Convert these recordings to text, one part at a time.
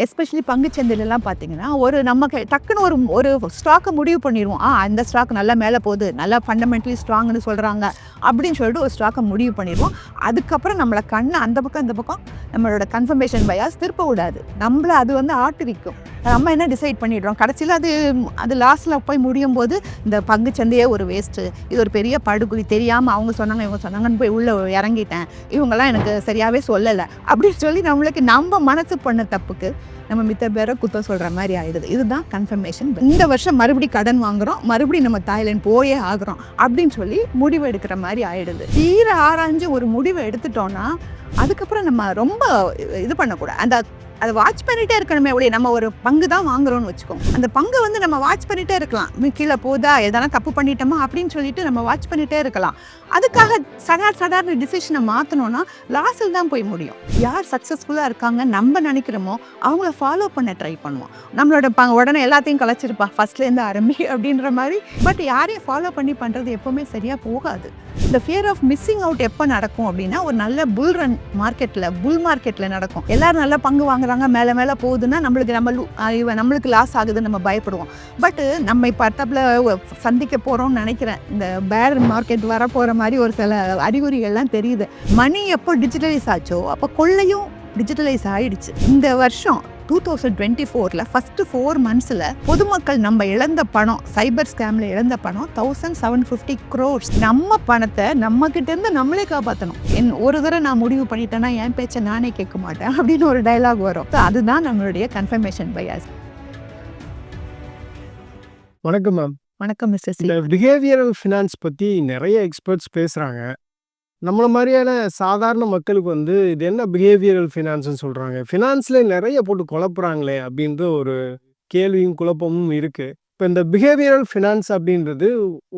Especially பங்குச்சந்தையிலலாம் பார்த்தீங்கன்னா, ஒரு நமக்கு டக்குன்னு ஒரு ஒரு ஸ்டாக்க முடிவு பண்ணிருவோம். அந்த ஸ்டாக் நல்லா மேல போகுது, நல்லா ஃபண்டமெண்டலி ஸ்ட்ராங்ன்னு சொல்றாங்க, அப்படின்னு சொல்லிட்டு ஒரு ஸ்டாக்க முடிவு பண்ணிருவோம். அதுக்கப்புறம் நம்மள கண்ணு அந்த பக்கம், இந்த பக்கம் நம்மளோட கன்ஃபர்மேஷன் பயாஸ் திருப்ப விடாது. நம்மள அது வந்து ஆட்டுவிக்கும். நம்ம என்ன டிசைட் பண்ணிடுறோம், கடைசியில அது லாஸ்ட்ல போய் முடியும்போது, இந்த பங்குச்சந்தையே ஒரு வேஸ்ட்டு, இது ஒரு பெரிய படுகுழி, தெரியாம அவங்க சொன்னாங்க, இவங்க சொன்னாங்கன்னு போய் உள்ள இறங்கிட்டேன், இவங்கலாம் எனக்கு சரியாவே சொல்லலை அப்படின்னு சொல்லி நம்மளுக்கு நம்ம மனசு பண்ண தப்புக்கு நம்ம மித்த பேரை குத்தம் சொல்கிற மாதிரி ஆயிடுது. இதுதான் கன்ஃபர்மேஷன். இந்த வருஷம் மறுபடியும் கடன் வாங்குறோம், மறுபடியும் நம்ம தாய்லாந்து போயே ஆகுறோம் அப்படின்னு சொல்லி முடிவு எடுக்கிற மாதிரி ஆயிடுது. தீர ஆராய்ஞ்சு ஒரு முடிவை எடுத்துட்டோம்னா அதுக்கப்புறம் நம்ம ரொம்ப இது பண்ணக்கூடாது. அதை வாட்ச் பண்ணிகிட்டே இருக்கணுமே ஒழிய, நம்ம ஒரு பங்கு தான் வாங்குறோம்னு வச்சுக்கோங்க, அந்த பங்கு வந்து நம்ம வாட்ச் பண்ணிகிட்டே இருக்கலாம். கீழே போதா, எதனா தப்பு பண்ணிட்டோமா அப்படின்னு சொல்லிட்டு நம்ம வாட்ச் பண்ணிகிட்டே இருக்கலாம். அதுக்காக சடார்னு டிசிஷனை மாற்றணும்னா லாஸில் தான் போய் முடியும். யார் சக்ஸஸ்ஃபுல்லாக இருக்காங்க நம்ம நினைக்கிறோமோ அவங்கள ஃபாலோ பண்ண ட்ரை பண்ணுவோம். நம்மளோட உடனே எல்லாத்தையும் கலைச்சிருப்பா, ஃபர்ஸ்ட்லேருந்து ஆரம்பி அப்படின்ற மாதிரி. பட் யாரையும் ஃபாலோ பண்ணி பண்ணுறது எப்போவுமே சரியாக போகாது. இந்த ஃபியர் ஆஃப் மிஸ்ஸிங் அவுட் எப்போ நடக்கும் அப்படின்னா, ஒரு நல்ல புல் மார்க்கெட்டில் நடக்கும். எல்லாரும் நல்லா பங்கு வாங்குறாங்க, மேலே போகுதுன்னா நம்மளுக்கு லாஸ் ஆகுதுன்னு நம்ம பயப்படுவோம். பட்டு நம்ம இப்போ அடுத்தாப்புல சந்திக்க போகிறோம்னு நினைக்கிறேன், இந்த பேர் மார்க்கெட் வர போகிற மாதிரி ஒரு சில அறிகுறிகள்லாம் தெரியுது. மணி எப்போ டிஜிட்டலைஸ் ஆச்சோ அப்போ கொள்ளையும் டிஜிட்டலைஸ் ஆயிடுச்சு. இந்த வருஷம் 2024 ஃபர்ஸ்ட் 4 monthsல பொதுமக்கள் நம்ம இழந்த பணம், சைபர் ஸ்கேம்ல இழந்த பணம் 1750 crores. நம்ம பணத்தை நம்ம கிட்ட இருந்து நம்மளே காப்பாற்றணும். ஒரு தடவை நான் முடிவு பண்ணிட்டேன்னா என் பேச்சை நானே கேட்க மாட்டேன் அப்படின்னு ஒரு டைலாக் வரும். அதுதான் நம்மளுடைய கன்ஃபர்மேஷன் பயாஸ். வணக்கம் மேம். வணக்கம் மிஸ்டர் சி. இந்த பிஹேவியரல் ஃபினான்ஸ் பற்றி நிறைய எக்ஸ்பர்ட்ஸ் பேசுகிறாங்க. நம்மள மாதிரியான சாதாரண மக்களுக்கு வந்து இது என்ன பிஹேவியரல் ஃபினான்ஸ்னு சொல்கிறாங்க, ஃபினான்ஸில் நிறைய போட்டு குழப்புறாங்களே அப்படின்ற ஒரு கேள்வியும் குழப்பமும் இருக்குது. இப்போ இந்த பிஹேவியரல் ஃபினான்ஸ் அப்படின்றது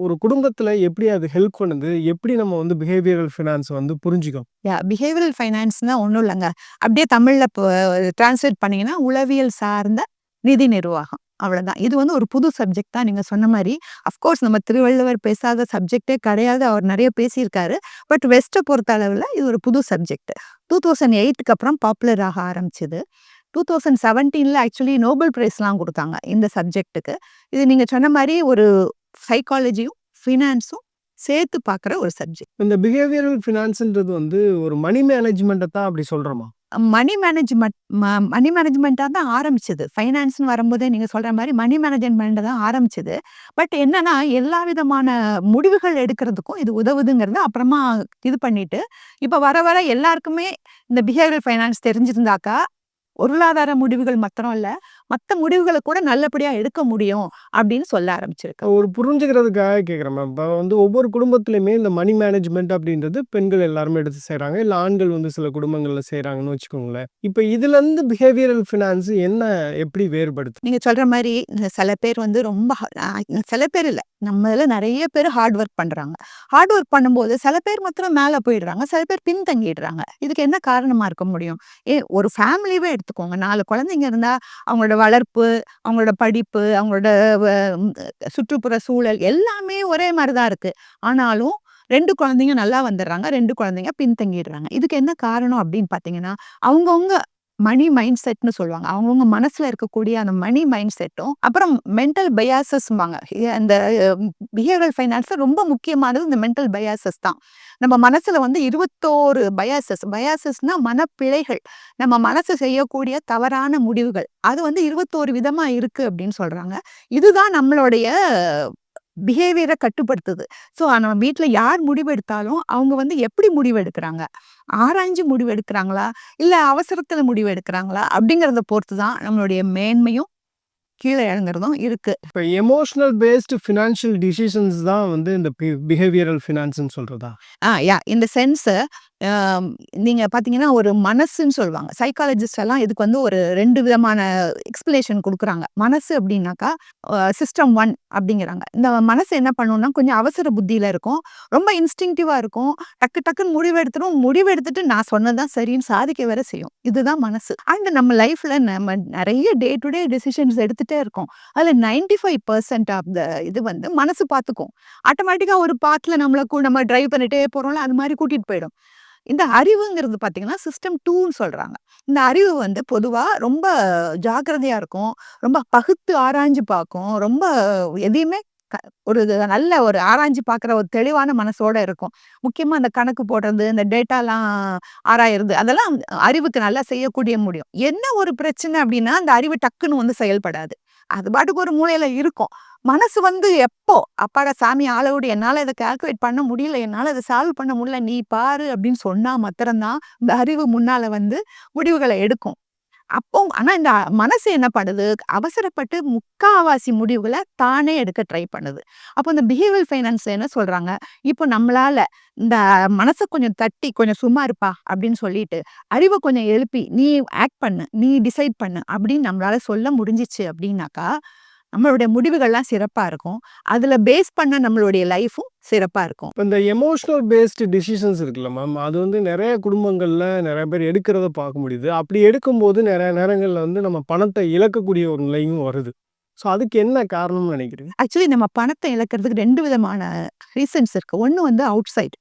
ஒரு குடும்பத்தில் எப்படி அது ஹெல்ப் பண்ணுது, எப்படி நம்ம வந்து பிஹேவியரல் ஃபினான்ஸ் வந்து புரிஞ்சுக்கோம்? பிஹேவியரல் ஃபைனான்ஸ்னால் ஒன்றும் இல்லைங்க, அப்படியே தமிழில் டிரான்ஸ்லேட் பண்ணிங்கன்னா உளவியல் சார்ந்த நிதி நிர்வாகம், அவ்வளோதான். இது வந்து ஒரு புது சப்ஜெக்ட் தான். நீங்கள் சொன்ன மாதிரி அஃப்கோர்ஸ் நம்ம திருவள்ளுவர் பேசாத சப்ஜெக்டே கிடையாது, அவர் நிறைய பேசியிருக்காரு. பட் வெஸ்ட்டை பொறுத்த அளவில் இது ஒரு புது சப்ஜெக்ட். 2008க்கு அப்புறம் பாப்புலர் ஆக ஆரம்பிச்சிது. 2017 ஆக்சுவலி நோபல் ப்ரைஸ்லாம் கொடுத்தாங்க இந்த சப்ஜெக்ட்டுக்கு. இது நீங்கள் சொன்ன மாதிரி ஒரு சைக்காலஜியும் ஃபினான்ஸும் சேர்த்து பார்க்குற ஒரு சப்ஜெக்ட். இந்த பிஹேவியரல் ஃபினான்ஸ்ன்றது வந்து ஒரு மணி மேனேஜ்மெண்ட்டை தான் அப்படி சொல்கிறோமா? மணி மேனேஜ்மெண்ட்டாக தான் ஆரம்பிச்சது. ஃபைனான்ஸ்னு வரும்போதே நீங்கள் சொல்கிற மாதிரி மணி மேனேஜ்மெண்ட்டை தான் ஆரம்பிச்சது. பட் என்னன்னா, எல்லா விதமான முடிவுகள் எடுக்கிறதுக்கும் இது உதவுதுங்கிறது அப்புறமா இது பண்ணிட்டு, இப்போ வர எல்லாருக்குமே இந்த பிஹேவியரல் ஃபைனான்ஸ் தெரிஞ்சிருந்தாக்கா பொருளாதார முடிவுகள் மாத்திரம் இல்லை, மற்ற முடிவுகளை கூட நல்லபடியாக எடுக்க முடியும் அப்படின்னு சொல்ல ஆரம்பிச்சிருக்கு. ஒரு புரிஞ்சுக்கிறதுக்காக கேட்குறேன் மேம். இப்போ வந்து ஒவ்வொரு குடும்பத்துலையுமே இந்த மணி மேனேஜ்மெண்ட் அப்படின்றது பெண்கள் எல்லாருமே எடுத்து செய்கிறாங்க, இல்லை ஆண்கள் வந்து சில குடும்பங்களில் செய்கிறாங்கன்னு வச்சுக்கோங்களேன். இப்போ இதுலேருந்து பிஹேவியரல் ஃபினான்ஸ் என்ன எப்படி வேறுபடுது? நீங்கள் சொல்கிற மாதிரி சில பேர் வந்து ரொம்ப சில பேர் இல்லை, நம்மள நிறைய பேர் ஹார்ட் ஒர்க் பண்ணுறாங்க. ஹார்ட் ஒர்க் பண்ணும்போது சில பேர் மாத்திரம் மேலே போயிடுறாங்க, சில பேர் பின்தங்கிடுறாங்க. இதுக்கு என்ன காரணமாக இருக்க முடியும்? ஒரு ஃபேமிலியவே எடுத்துக்கோங்க, 4 குழந்தைங்க இருந்தால் அவங்களோட வளர்ப்பு, அவங்களோட படிப்பு, அவங்களோட சுற்றுப்புற சூழல் எல்லாமே ஒரே மாதிரி தான் இருக்குது. ஆனாலும் 2 குழந்தைங்க நல்லா வந்துடுறாங்க, 2 குழந்தைங்க பின்தங்கிடுறாங்க. இதுக்கு என்ன காரணம் அப்படின்னு பார்த்தீங்கன்னா, அவங்கவுங்க மணி மைண்ட் செட்னு சொல்லுவாங்க. அவங்கவுங்க மனசுல இருக்கக்கூடிய அந்த மணி மைண்ட் செட்டும், அப்புறம் மென்டல் பயாசஸ்பாங்க. அந்த பிஹேவியரல் ஃபைனான்ஸ்ல ரொம்ப முக்கியமானது இந்த மென்டல் பயாசஸ் தான். நம்ம மனசுல வந்து 21 பயாசஸ்னா மனப்பிழைகள், நம்ம மனசு செய்யக்கூடிய தவறான முடிவுகள், அது வந்து 21 விதமா இருக்கு அப்படின்னு சொல்றாங்க. இதுதான் நம்மளுடைய பிஹேவியரை கட்டுப்படுத்துது. ஸோ நம்ம வீட்டில் யார் முடிவெடுத்தாலும் அவங்க வந்து எப்படி முடிவு எடுக்கிறாங்க, ஆராய்ஞ்சு முடிவு எடுக்கிறாங்களா, இல்லை அவசரத்தில் முடிவு எடுக்கிறாங்களா அப்படிங்கிறத பொறுத்து தான் நம்மளுடைய மேன்மையும் கீழே இறங்குறதும் இருக்கு. இப்போ எமோஷனல் பேஸ்டு ஃபினான்ஷியல் டிசிஷன்ஸ் தான் வந்து இந்த பிஹேவியரல் ஃபினான்ஸ்னு சொல்கிறதா? இந்த சென்ஸு நீங்கள் பார்த்தீங்கன்னா ஒரு மனசுன்னு சொல்லுவாங்க. சைக்காலஜிஸ்ட் எல்லாம் இதுக்கு வந்து ஒரு 2 விதமான எக்ஸ்பிளேஷன் கொடுக்குறாங்க. மனசு அப்படின்னாக்கா சிஸ்டம் 1 அப்படிங்கிறாங்க. இந்த மனசு என்ன பண்ணுன்னா, கொஞ்சம் அவசர புத்தியில் இருக்கும், ரொம்ப இன்ஸ்டிங்டிவாக இருக்கும், டக்குன்னு முடிவெடுத்துட்டு நான் சொன்னதான் சரின்னு சாதிக்க வேற செய்யும். இதுதான் மனசு. அண்ட் நம்ம லைஃப்பில் நம்ம நிறைய டே டு டே டெசிஷன்ஸ் எடுத்துகிட்டே இருக்கோம். அதில் 95% ஆஃப் த இது வந்து மனசு பார்த்துக்கும். ஆட்டோமேட்டிக்காக ஒரு பாத்தில் நம்ம டிரைவ் பண்ணிட்டே போகிறோம்ல, அது மாதிரி கூட்டிகிட்டு போயிடும். இந்த அறிவுங்கிறது பார்த்தீங்கன்னா, சிஸ்டம் 2ன்னு சொல்றாங்க. இந்த அறிவு வந்து பொதுவா ரொம்ப ஜாக்கிரதையா இருக்கும். ரொம்ப பகுத்து ஆராய்ஞ்சு பார்க்கும். ரொம்ப எதையுமே க ஒரு நல்ல ஒரு ஆராய்ஞ்சு பார்க்குற ஒரு தெளிவான மனசோட இருக்கும். முக்கியமா அந்த கணக்கு போடுறது, இந்த டேட்டாலாம் ஆராயறது, அதெல்லாம் அறிவுக்கு நல்லா செய்யக்கூடிய முடியும். என்ன ஒரு பிரச்சனை அப்டின்னா, அந்த அறிவு டக்குன்னு வந்து செயல்படாது. அது பாட்டுக்கு ஒரு மூலையில இருக்கும். மனசு வந்து எப்போ, "அப்பாடா சாமி ஆள விடு, என்னால இத கால்குலேட் பண்ண முடியல, என்னால இத சால்வ் பண்ண முடியல, நீ பாரு" அப்படின்னு சொன்னா மாத்திரம் தான், இந்த அறிவு முன்னால வந்து முடிவுகள எடுக்கும். அப்போ ஆனா இந்த மனசு என்ன பண்ணுது, அவசரப்பட்டு முக்காவாசி முடிவுகள தானே எடுக்க ட்ரை பண்ணுது. அப்போ இந்த பிஹேவியரல் ஃபைனான்ஸ் என்ன சொல்றாங்க, இப்போ நம்மளால இந்த மனச கொஞ்சம் தட்டி, "கொஞ்சம் சும்மா இருப்பா" அப்படின்னு சொல்லிட்டு, அறிவ கொஞ்சம் எழுப்பி, "நீ ஆக்ட் பண்ணு, நீ டிசைட் பண்ணு" அப்படின்னு நம்மளால சொல்ல முடிஞ்சுச்சு அப்படின்னாக்கா, நம்மளுடைய முடிவுகள்லாம் சிறப்பா இருக்கும். அதுல பேஸ் பண்ண நம்மளுடைய லைஃப்பும் சிறப்பா இருக்கும். இப்ப இந்த எமோஷனல் பேஸ்டு டிசிஷன்ஸ் இருக்குல்ல மேம், அது வந்து நெறைய குடும்பங்கள்ல நெறைய பேர் எடுக்கிறத பார்க்க முடியுது. அப்படி எடுக்கும்போது நெறைய நேரங்கள்ல வந்து நம்ம பணத்த இழக்கக்கூடிய ஒரு நிலையும் வருது. ஸோ அதுக்கு என்ன காரணம்னு நெனைக்கிறீங்க? ஆக்சுவலி நம்ம பணத்த இழக்கிறதுக்கு 2 விதமான ரீசன்ஸ் இருக்கு. ஒண்ணு வந்து அவுட் சைட்.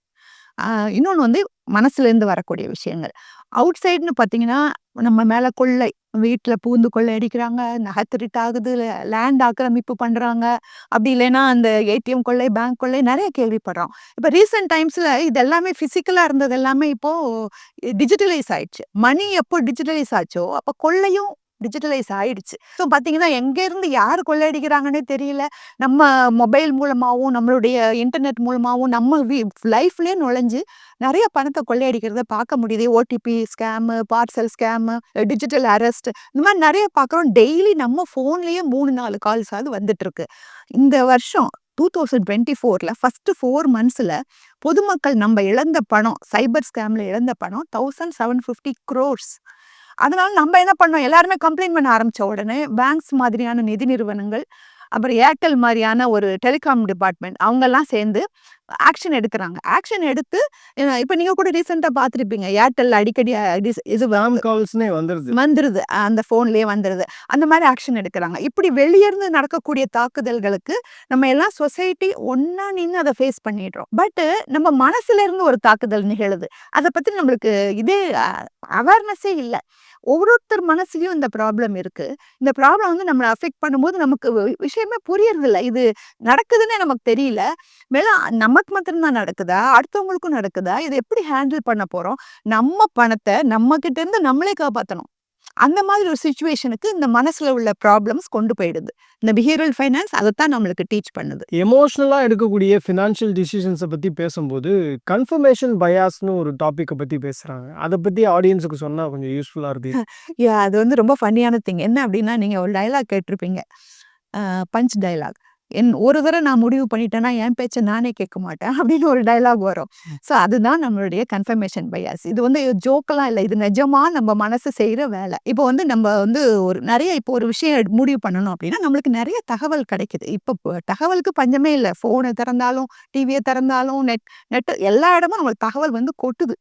ஆ இன்னொன்னு வந்து மனசுலேருந்து வரக்கூடிய விஷயங்கள். அவுட் சைடுன்னு பார்த்தீங்கன்னா, நம்ம மேல கொள்ளை. வீட்ல பூந்து கொள்ளை அடிக்கிறாங்க, நகை திருட்டு ஆகுது, லேண்ட் ஆக்கிரமிப்பு பண்றாங்க. அப்படி இல்லைன்னா அந்த ஏடிஎம் கொள்ளை, பேங்க் கொள்ளை நெறைய கேள்விப்படுறோம். இப்ப ரீசென்ட் டைம்ஸ்ல இது எல்லாமே பிசிக்கலா இருந்தது எல்லாமே இப்போ டிஜிட்டலைஸ் ஆயிடுச்சு. மணி எப்போ டிஜிட்டலைஸ் ஆச்சோ, அப்ப கொள்ளையும் டிஜிட்டலைஸ் ஆயிடுச்சு. ஸோ பார்த்தீங்கன்னா, எங்கேருந்து யார் கொள்ளையடிக்கிறாங்கன்னே தெரியல. நம்ம மொபைல் மூலமாவும், நம்மளுடைய இன்டர்நெட் மூலமாவும் நம்ம லைஃப்லயே நுழைஞ்சு நெறைய பணத்த கொள்ளையடிக்கிறத பார்க்க முடியுது. OTP scam, parcel scam, digital arrest இந்த மாரி நெறைய பார்க்குறோம். டெய்லி நம்ம ஃபோன்லயே 3, 4 கால்ஸாவது வந்துட்டுருக்கு. இந்த வருஷம் 2024ல ஃபர்ஸ்ட் 4 மந்த்ஸ்ல பொதுமக்கள் நம்ம இழந்த பணம், சைபர் ஸ்கேம்ல இழந்த பணம் 1750 crores. அதனால நம்ம என்ன பண்ணோம், எல்லாருமே கம்ப்ளைண்ட் பண்ண ஆரம்பிச்ச உடனே, பேங்க்ஸ் மாதிரியான நிதி நிறுவனங்கள், அப்புறம் ஏர்டெல் மாரியான ஒரு டெலிகாம் டிபார்ட்மெண்ட் அவங்கலாம் சேர்ந்து ஆக்ஷன் எடுக்குறாங்க. ஆக்ஷன் எடுத்து இப்ப நீங்க கூட ரீசென்ட்டா பார்த்திருப்பீங்க. ஏர்டெல்ல அடிக்கடி இது ஸ்பாம் கால்ஸ்ன்னே வந்துருது. வந்துருது. அந்த ஃபோன்லயே வந்துருது. அந்த மாரி ஆக்ஷன் எடுக்குறாங்க. இப்படி வெளிய இருந்து நடக்கக்கூடிய தாக்குதல்களுக்கு நம்ம எல்லாம் சொசைட்டி ஒண்ணா நின்னு அத ஃபேஸ் பண்ணிடுறோம். நம்ம மனசுல இருந்து ஒரு தாக்குதல் நிகழுது. அத பத்தி நம்மளுக்கு இதே அவேர்னஸே இல்ல. ஒவ்வொருத்தர் மனசுலயும் இந்த ப்ராப்ளம் இருக்கு. இந்த ப்ராப்ளம் வந்து நம்மள அஃபெக்ட் பண்ணும்போது நமக்கு விஷயமே புரியறதில்ல. இது நடக்குதுன்னே நமக்கு தெரியல. மேல நமக்கு மாத்திரம் தான் நடக்குதா? அடுத்தவங்களுக்கும் நடக்குதா? இத எப்படி ஹேண்டில் பண்ண போறோம்? நம்ம பணத்த நம்ம கிட்ட இருந்து நம்மளே காப்பாத்தணும். அந்த மாதிரி ஒரு சிச்சுவேஷனுக்கு இந்த மனசுல உள்ள ப்ராப்ளம்ஸ் கொண்டு போயிடுது. இந்த பிஹேவியரல் ஃபைனான்ஸ் அதத்தான் நம்மளுக்கு டீச் பண்ணுது. எமோஷனலா எடுக்கக்கூடிய ஃபினான்ஷியல் டிசிஷன்ஸ பத்தி பேசும்போது, கன்ஃபர்மேஷன் பயாஸ்ன்னு ஒரு டாபிக்க பத்தி பேசுறாங்க. அத பத்தி ஆடியன்ஸுக்கு சொன்னா கொஞ்சம் யூஸ்ஃபுல்லா இருக்கும். அது வந்து ரொம்ப ஃபன்னியான திங். என்ன அப்டின்னா, நீங்க ஒரு டயலாக் கேட்டுருப்பீங்க. Punch dialogue. ஒரு தடவ நான் முடிவு பண்ணிட்டேன்னா, என் பேச்ச நானே கேட்க மாட்டேன் அப்படின்னு ஒரு டயலாக் வரும். ஸோ அதுதான் நம்மளுடைய கன்ஃபர்மேஷன் பயாஸ். இது வந்து ஜோக்கெல்லாம் இல்ல. இது நிஜமா நம்ம மனசு செய்ற வேலை. இப்போ வந்து நம்ம வந்து ஒரு நெறைய இப்போ ஒரு விஷயம் முடிவு பண்ணணும் அப்படின்னா, நம்மளுக்கு நெறைய தகவல் கிடைக்குது. இப்போ தகவலுக்கு பஞ்சமே இல்ல. ஃபோன திறந்தாலும், டிவிய திறந்தாலும், நெட் எல்லா இடமும் நம்மளுக்கு தகவல் வந்து கொட்டுது.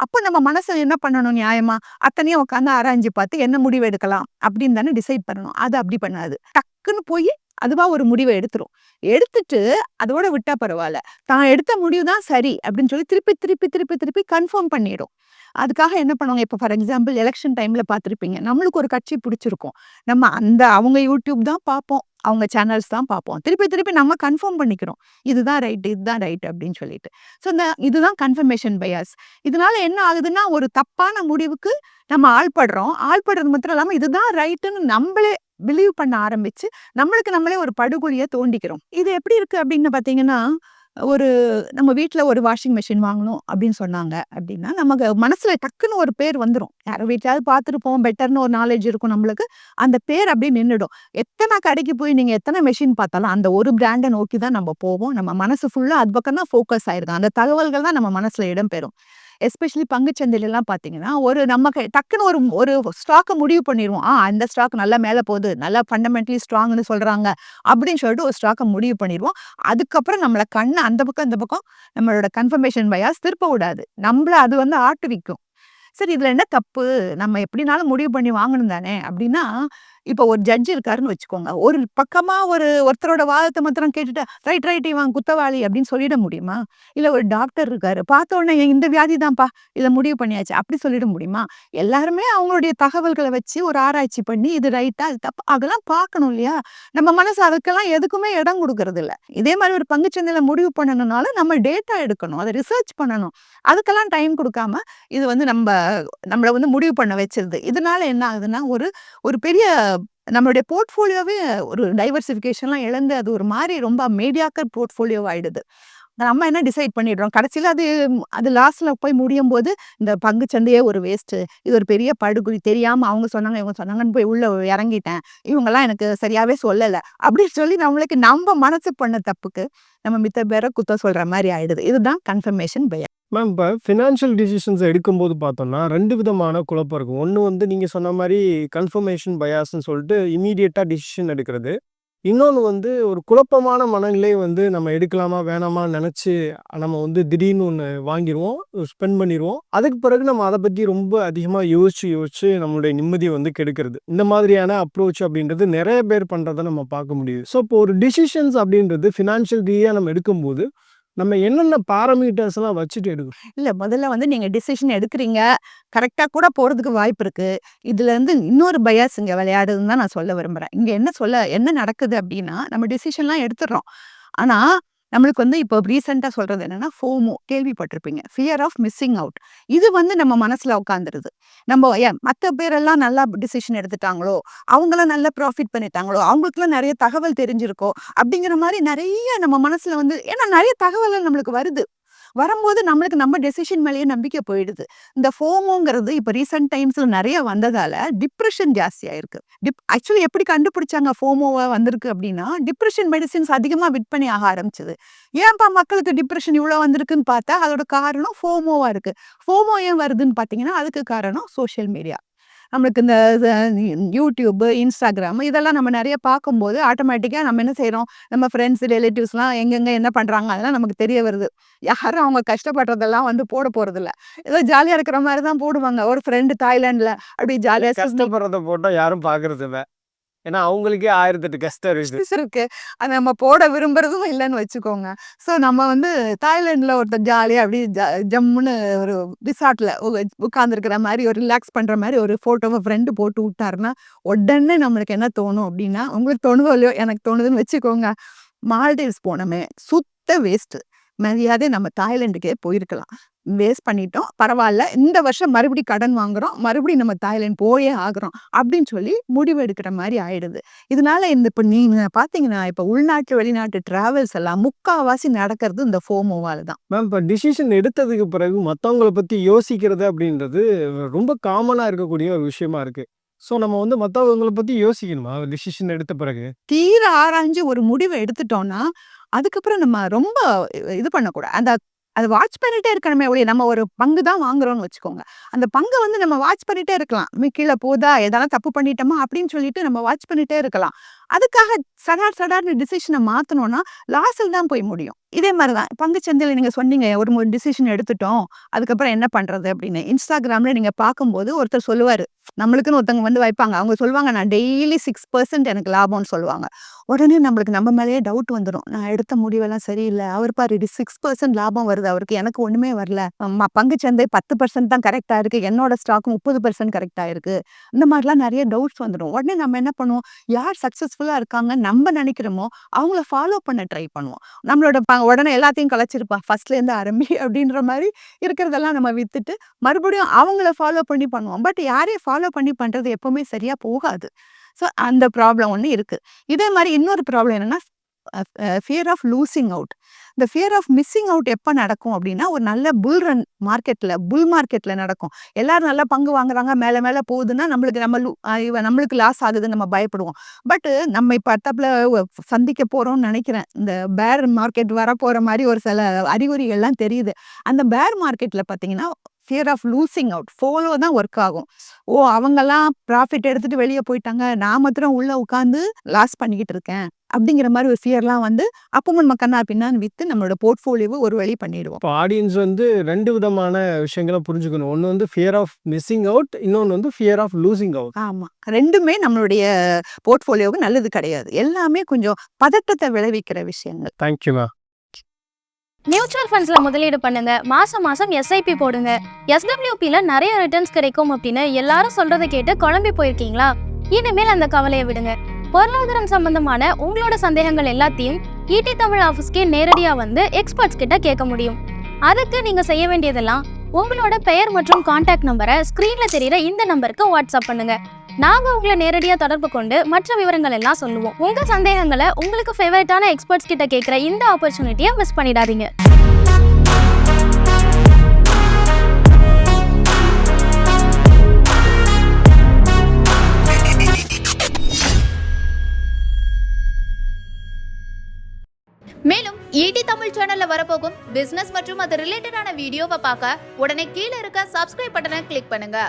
அப்ப நம்ம மனசு என்ன பண்ணணும் நியாயமா? அத்தனையும் உட்கார்ந்து ஆராய்ஞ்சு பார்த்து என்ன முடிவு எடுக்கலாம் அப்படின்னு தானே டிசைட் பண்ணணும். அது அப்படி பண்ணாது. டக்குன்னு போயி அதுவா ஒரு முடிவ எடுத்துரும். எடுத்துட்டு அதோட விட்டா பரவால்ல. தான் எடுத்த முடிவு தான் சரி அப்படின்னு சொல்லி திருப்பி, திருப்பி, திருப்பி, திருப்பி கன்ஃபார்ம் பண்ணிடும். அதுக்காக என்ன பண்ணுவாங்க, இப்ப ஃபார் எக்ஸாம்பிள் எலக்ஷன் டைம்ல பார்த்திருப்பீங்க. நம்மளுக்கு ஒரு கட்சி பிடிச்சிருக்கும். நம்ம அவங்க யூடியூப் தான் பார்ப்போம். அவங்க சேனல்ஸ் தான் பார்ப்போம். திருப்பி, திருப்பி நம்ம கன்ஃபார்ம் பண்ணிக்கிறோம். இதுதான் ரைட், இதுதான் ரைட் அப்படின்னு சொல்லிட்டு. ஸோ இதுதான் கன்ஃபர்மேஷன் பயாஸ். இதனால என்ன ஆகுதுன்னா, ஒரு தப்பான முடிவுக்கு நம்ம ஆள்படுறோம். ஆள்படுறது மாத்திரம் இல்லாம இதுதான் ரைட்டுன்னு நம்பளே பிலீவ் பண்ண ஆரம்பிச்சு, நம்மளுக்கு நம்மளே ஒரு படுகொலிய தோண்டிக்கிறோம். இது எப்படி இருக்கு அப்படின்னு பார்த்தீங்கன்னா, ஒரு நம்ம வீட்ல ஒரு வாஷிங் மெஷின் வாங்கணும் அப்படின்னு சொன்னாங்க அப்படின்னா, நமக்கு மனசுல டக்குன்னு ஒரு பேர் வந்துரும். யாரோ வீட்லயாவது பார்த்துருப்போம். பெட்டர்ன்னு ஒரு நாலேட்ஜ் இருக்கும் நம்மளுக்கு. அந்த பேர் அப்படியே நின்னுடும். எத்தன கடைக்கு போய் நீங்க எத்தன மெஷின் பார்த்தாலும், அந்த ஒரு பிராண்ட நோக்கி தான் நம்ம போவோம். நம்ம மனசு ஃபுல்லா அது பக்கம் தான் ஃபோக்கஸ் ஆயிருக்கும். அந்த தகவல்கள் தான் நம்ம மனசுல இடம்பெறும். எஸ்பெஷலி பங்குச்சந்தையிலலாம் பார்த்தீங்கன்னா, ஒரு நமக்கு டக்குன்னு ஒரு ஒரு ஸ்டாக்க முடிவு பண்ணிருவோம். இந்த ஸ்டாக் நல்லா மேல போகுது. நல்லா ஃபண்டமென்டலி ஸ்ட்ராங்ன்னு சொல்றாங்க. அப்படின்னு சொல்லிட்டு ஒரு ஸ்டாக்க முடிவு பண்ணிருவோம். அதுக்கப்புறம் நம்மள அந்த பக்கம், இந்த பக்கம் நம்மளோட கன்ஃபர்மேஷன் பயாஸ் திருப்ப விடாது. நம்மள அது வந்து ஆட்டுவிக்கும். சரி இதுல என்ன தப்பு? நம்ம எப்படினாலும் முடிவு பண்ணி வாங்கணும் தானே! அப்படின்னா, இப்போ ஒரு ஜட்ஜ் இருக்காருன்னு வச்சுக்கோங்க. ஒரு பக்கமா ஒருத்தரோட வாதத்த மாத்திரம் கேட்டுட்டு, ரைட், ரைட் இவன் குத்தவாளி அப்படின்னு சொல்லிட முடியுமா? இல்ல ஒரு டாக்டர் இருக்காரு. பார்த்த உடனே இந்த வியாதி தான்ப்பா, இத முடிவு பண்ணியாச்சு. அப்படி சொல்லிட முடியுமா? எல்லாருமே அவங்களுடைய தகவல்கள வச்சு ஒரு ஆராய்ச்சி பண்ணி, இது ரைட்டா? இது தப்பா? அதெல்லாம் பார்க்கணும் இல்லையா? நம்ம மனசு அதுக்கெல்லாம் எதுக்குமே இடம் குடுக்கறதில்ல. இதே மாரி ஒரு பங்குச்சந்தையில முடிவு பண்ணணும்னாலும் நம்ம டேட்டா எடுக்கணும். அத ரிசர்ச் பண்ணணும். அதுக்கெல்லாம் டைம் குடுக்காம, இது வந்து நம்மள வந்து முடிவு பண்ண வச்சுருது. இதனால என்ன ஆகுதுன்னா, ஒரு ஒரு பெரிய நம்மளுடைய போர்ட்ஃபோலியோவே ஒரு டைவர்சிஃபிகேஷன்லாம் இழந்து, அது ஒரு மாரி ரொம்ப மீடியாக்கர் போர்ட்ஃபோலியோ ஆயிடுது. நம்ம என்ன டிசைட் பண்ணிடுறோம். கடைசியில அது லாஸ்ட்ல போய் முடியும்போது, இந்த பங்குச்சந்தையே ஒரு வேஸ்ட்டு. இது ஒரு பெரிய படுகுழி. தெரியாம அவங்க சொன்னாங்க, இவங்க சொன்னாங்கன்னு போய் உள்ள இறங்கிட்டேன். இவங்கலாம் எனக்கு சரியாவே சொல்லல. அப்படின்னு சொல்லி நம்மளுக்கு நம்ம மனசு பண்ண தப்புக்கு, நம்ம மித்த பேர குத்தம் சொல்ற மாரி ஆயிடுது. இதுதான் கன்ஃபர்மேஷன் பயாஸ். மேம் இப்போ ஃபினான்ஷியல் டிசிஷன்ஸ் எடுக்கும்போது பார்த்தோம்னா 2 விதமான குழப்பம் இருக்கும். ஒண்ணு வந்து நீங்க சொன்ன மாரி கன்ஃபர்மேஷன் பயாஸ்ன்னு சொல்லிட்டு இம்மீடியட்டா டிசிஷன் எடுக்கிறது. இன்னொன்னு வந்து ஒரு குழப்பமான மனநிலை வந்து நம்ம எடுக்கலாமா, வேணாமான்னு நெனச்சு நம்ம வந்து திடீர்னு ஒண்ணு வாங்கிருவோம். ஸ்பெண்ட் பண்ணிருவோம். அதுக்கு பிறகு நம்ம அத பத்தி ரொம்ப அதிகமா யோசிச்சு நம்மளுடைய நிம்மதிய வந்து கெடுக்கிறது. இந்த மாதிரியான அப்ரோச் அப்படின்றது நெறைய பேர் பண்றத நம்ம பார்க்க முடியுது. ஸோ இப்போ ஒரு டிசிஷன்ஸ் அப்படின்றது ஃபினான்ஷியல் ரீதியா நம்ம எடுக்கும்போது, நம்ம என்னென்ன பாராமீட்டர்ஸ்லாம் வச்சுட்டு எடுக்கணும்? இல்ல முதல்ல வந்து நீங்க டிசிஷன் எடுக்குறீங்க. கரெக்ட்டா கூட போறதுக்கு வாய்ப்பு இருக்கு. இதுலருந்து இன்னொரு பயாஸ் இங்க விளையாடுதுன்னு தான் நான் சொல்ல விரும்புறேன். இங்க என்ன நடக்குது அப்டின்னா, நம்ம டிசிஷன்லாம் எடுத்துடுறோம். ஆனா, நம்மளுக்கு வந்து இப்போ ரீசென்ட்டா சொல்றது என்னன்னா, ஃபோமோ கேள்விப்பட்டிருப்பீங்க. Fear of missing out. இது வந்து நம்ம மனசுல உட்காந்துருது. நம்ம மத்த பேரெல்லாம் நல்லா டிசிஷன் எடுத்துட்டாங்களோ, அவங்கலாம் நல்லா ப்ராஃபிட் பண்ணிட்டாங்களோ, அவங்களுக்குலாம் நெறைய தகவல் தெரிஞ்சிருக்கோ, அப்படிங்கிற மாரி நெறைய நம்ம மனசுல வந்து ஏன்னா நெறைய தகவல்கள் நம்மளுக்கு வருது. வரும்போது நம்மளுக்கு நம்ம டெசிஷன் மேலேயே நம்பிக்கை போயிடுது. இந்த ஃபோமோங்கிறது இப்ப ரீசென்ட் டைம்ஸ்ல நெறைய வந்ததால டிப்ரஷன் ஜாஸ்தியாயிருக்கு. ஆக்சுவலி எப்படி கண்டுபிடிச்சாங்க ஃபோமோவா வந்திருக்கு அப்படின்னா, டிப்ரஷன் மெடிசின்ஸ் அதிகமா விற்பனை ஆக ஆரம்பிச்சது. ஏன்பா மக்களுக்கு டிப்ரஷன் இவ்ளோ வந்திருக்குன்னு பார்த்தா, அதோட காரணம் ஃபோமோவா இருக்கு. ஃபோமோ ஏன் வருதுன்னு பார்த்தீங்கன்னா, அதுக்கு காரணம் சோசியல் மீடியா. நம்மளுக்கு இந்த YouTube, Instagram இதெல்லாம் நம்ம நெறைய பார்க்கும்போது, ஆட்டோமேட்டிக்கா நம்ம என்ன செய்றோம், நம்ம ஃப்ரெண்ட்ஸ், ரிலேட்டிவ்ஸ்லாம் எங்கெங்க என்ன பண்றாங்க, அதெல்லாம் நமக்கு தெரிய வருது. யாரும் அவங்க கஷ்டப்படுறதெல்லாம் வந்து போட போறதில்ல. ஏதோ ஜாலியா இருக்கிற மாரி தான் போடுவாங்க. ஒரு ஃப்ரெண்ட் தாய்லாந்துல அப்படி ஜாலியா கஷ்டப்படுறத போட்டா யாரும் பார்க்கறதில்ல. ஏன்னா அவங்களுக்கே 1008 கஷ்டம் இருக்குது. இருக்கு. அத நம்ம போட விரும்புறதும் இல்லன்னு வச்சுக்கோங்க. ஸோ நம்ம வந்து தாய்லாந்துல ஒருத்தர் ஜாலியா அப்படியே ஜம்முன்னு ஒரு ரிசார்ட்ல உட்கார்ந்துருக்கிற மாரி ஒரு ரிலாக்ஸ் பண்ற மாரி ஒரு ஃபோட்டோவ ஃப்ரெண்ட் போட்டு விட்டாருன்னா, உடனே நம்மளுக்கு என்ன தோணும் அப்படின்னா, உங்களுக்கு தோணுதோ இல்லையோ எனக்கு தோணுதுன்னு வச்சுக்கோங்க. மால்டீவ்ஸ் போனோமே, சுத்த வேஸ்ட்டு. மரியாதை நம்ம தாய்லாந்துக்கே போயிருக்கலாம். வேஸ்ட் பண்ணிட்டோம். பரவால்ல. இந்த வருஷம் மறுபடியும் கடன் வாங்குறோம். மறுபடியும் நம்ம தாய்லாந்து போயே ஆகுறோம். அப்படின்னு சொல்லி முடிவு எடுக்கிற மாரி ஆயிடுது. இதனால இப்ப நீங்க பார்த்தீங்கன்னா, இப்ப உள்நாட்டு, வெளிநாட்டு டிராவல்ஸ் எல்லாம் முக்காவாசி நடக்கிறது இந்த ஃபோமோவால தான். மேம் இப்போ டிசிஷன் எடுத்ததுக்கு பிறகு மத்தவங்கள பத்தி யோசிக்கிறது அப்படின்றது ரொம்ப காமனா இருக்கக்கூடிய ஒரு விஷயமா இருக்கு. ஸோ நம்ம வந்து மத்தவங்கள பத்தி யோசிக்கணுமா? டிசிஷன் எடுத்த பிறகு? தீர ஆராய்ஞ்சு ஒரு முடிவ எடுத்துட்டோம்னா, அதுக்கப்புறம் நம்ம ரொம்ப இது பண்ணக்கூடாது. அத வாட்ச் பண்ணிட்டே இருக்கணுமே ஒழிய, நம்ம ஒரு பங்கு தான் வாங்குறோம்னு வச்சுக்கோங்க. அந்த பங்க வந்து நம்ம வாட்ச் பண்ணிட்டே இருக்கலாம். கீழ போதா, எதனா தப்பு பண்ணிட்டோமா அப்படின்னு சொல்லிட்டு நம்ம வாட்ச் பண்ணிட்டே இருக்கலாம். அதுக்காக சடார்ன்னு டிசிஷன மாத்துனோம்னா, லாஸ்ல தான் போய் முடியும். இதே மாரி தான் பங்குச்சந்தையில நீங்க சொன்னீங்க, ஒரு டிசிஷன் எடுத்துட்டோம். அதுக்கப்புறம் என்ன பண்றது அப்படின்னு. Instagramல நீங்க பார்க்கும்போது ஒருத்தர் சொல்லுவாரு. நம்மளுக்குன்னு ஒருத்தவங்க வந்து வைப்பாங்க. அவங்க சொல்லுவாங்க, நான் டெய்லி 6% எனக்கு லாபம்னு சொல்லுவாங்க. உடனே நம்மளுக்கு நம்ம மேலேயே டவுட் வந்துரும். நான் எடுத்த முடிவெல்லாம் சரியில்ல. அவர் பாரு 6% லாபம் வருது அவருக்கு. எனக்கு ஒண்ணுமே வரல. பங்குச்சந்தை 10% தான் கரெக்ட்டா இருக்கு. என்னோட ஸ்டாக் 30% கரெக்ட்டா இருக்கு. இந்த மாரிலாம் நெறைய டவுட்ஸ் வந்துரும். உடனே நம்ம என்ன பண்ணுவோம், யார் சக்சஸ்ஃபுல்லா இருக்காங்கன்னு நம்ம நெனைக்கிறோமோ, அவங்கள ஃபாலோ பண்ண ட்ரை பண்ணுவோம். நம்மளோட உடனே எல்லாத்தையும் கலைச்சிருப்பா, ஃபர்ஸ்ட்லேருந்து ஆரம்பி அப்படின்ற மாரி இருக்கிறதெல்லாம் நம்ம வித்துட்டு, மறுபடியும் அவங்கள ஃபாலோ பண்ணி பண்ணுவோம். பட் யாரையும் ஃபாலோ பண்ணி பண்றது எப்பவுமே சரியா போகாது. ஸோ அந்த ப்ராப்ளம் ஒண்ணு இருக்கு. இதே மாரி இன்னொரு ப்ராப்ளம் என்னன்னா, ஃபியர் ஆஃப் லூசிங் அவுட். இந்த ஃபியர் ஆஃப் மிஸ்ஸிங் அவுட் எப்ப நடக்கும் அப்டின்னா, ஒரு நல்ல புல் மார்க்கெட்ல நடக்கும். எல்லாரும் நல்லா பங்கு வாங்குறாங்க, மேல மேல போகுதுன்னா, நம்மளுக்கு நம்மளுக்கு லாஸ் ஆகுதுன்னு நம்ம பயப்படுவோம். பட் நம்ம இப்ப அடுத்தாப்புல சந்திக்க போறோம்னு நெனைக்கிறேன். இந்த பேர் மார்க்கெட் வரப்போற மாரி ஒரு சில அறிகுறிகள்லாம் தெரியுது. அந்த பேர் மார்க்கெட்ல பார்த்தீங்கன்னா, fear of losing out. Follow தான் ஒர்க் ஆகும். அவங்கலாம் ப்ராஃபிட் எடுத்துட்டு வெளிய போயிட்டாங்க. நான் மாத்திரம் உள்ள உட்கார்ந்து லாஸ் பண்ணிக்கிட்டு இருக்கேன். அப்படிங்கிற மாதிரி ஒரு ஃபியர்லாம் வந்து அப்போ நம்ம கண்ணா பின்னான்னு விற்று நம்மளோட போர்ட்ஃபோலியோவை ஒரு வழி பண்ணிடுவோம். இப்போ ஆடியன்ஸ் வந்து 2 விதமான விஷயங்கள புரிஞ்சுக்கணும். ஒண்ணு வந்து ஃபியர் ஆஃப் மிஸ்ஸிங் அவுட். இன்னொன்னு வந்து ஃபியர் ஆஃப் லூசிங் அவுட். ஆமா. 2மே நம்மளுடைய போர்ட்ஃபோலியோவுக்கு நல்லது கிடையாது. எல்லாமே கொஞ்சம் பதட்டத்தை விளைவிக்கிற விஷயங்கள். Thank you ma'am. மியூச்சுவல் ஃபண்ட்ஸ்ல முதலீடு பண்ணுங்க. மாசம் மாசம் எஸ்ஐபி போடுங்க. எஸ்டபிள்யூபில நிறைய ரிட்டர்ன்ஸ் கிடைக்கும் அப்படின்னு எல்லாரும் சொல்றதை கேட்டு குழம்பி போயிருக்கீங்களா? இனிமேல் அந்த கவலையை விடுங்க. பொருளாதாரம் சம்பந்தமான உங்களோட சந்தேகங்கள் எல்லாத்தையும் ஈடி தமிழ் ஆஃபீஸ்க்கே நேரடியா வந்து எக்ஸ்பர்ட்ஸ் கிட்ட கேட்க முடியும். அதுக்கு நீங்க செய்ய வேண்டியதெல்லாம் உங்களோட பெயர் மற்றும் கான்டாக்ட் நம்பரை ஸ்கிரீன்ல தெரியுற இந்த நம்பருக்கு வாட்ஸ்அப் பண்ணுங்க. நாங்க உங்களை நேரடியா தொடர்பு கொண்டு மற்ற விவரங்கள் எல்லாம் சொல்லுவோம். உங்க சந்தேகங்களை உங்களுக்கு ஃபேவரட்டான எக்ஸ்பர்ட்ஸ் கிட்ட கேட்கிற இந்த ஆப்பர்ச்சுனிட்டியை மிஸ் பண்ணிடாதீங்க. மேலும் ஈடி தமிழ் சேனல்ல வரப்போகும் பிசினஸ் மற்றும் அது ரிலேட்டடான வீடியோவை பார்க்க உடனே கீழே இருக்க சப்ஸ்கிரைப் பட்டனை கிளிக் பண்ணுங்க.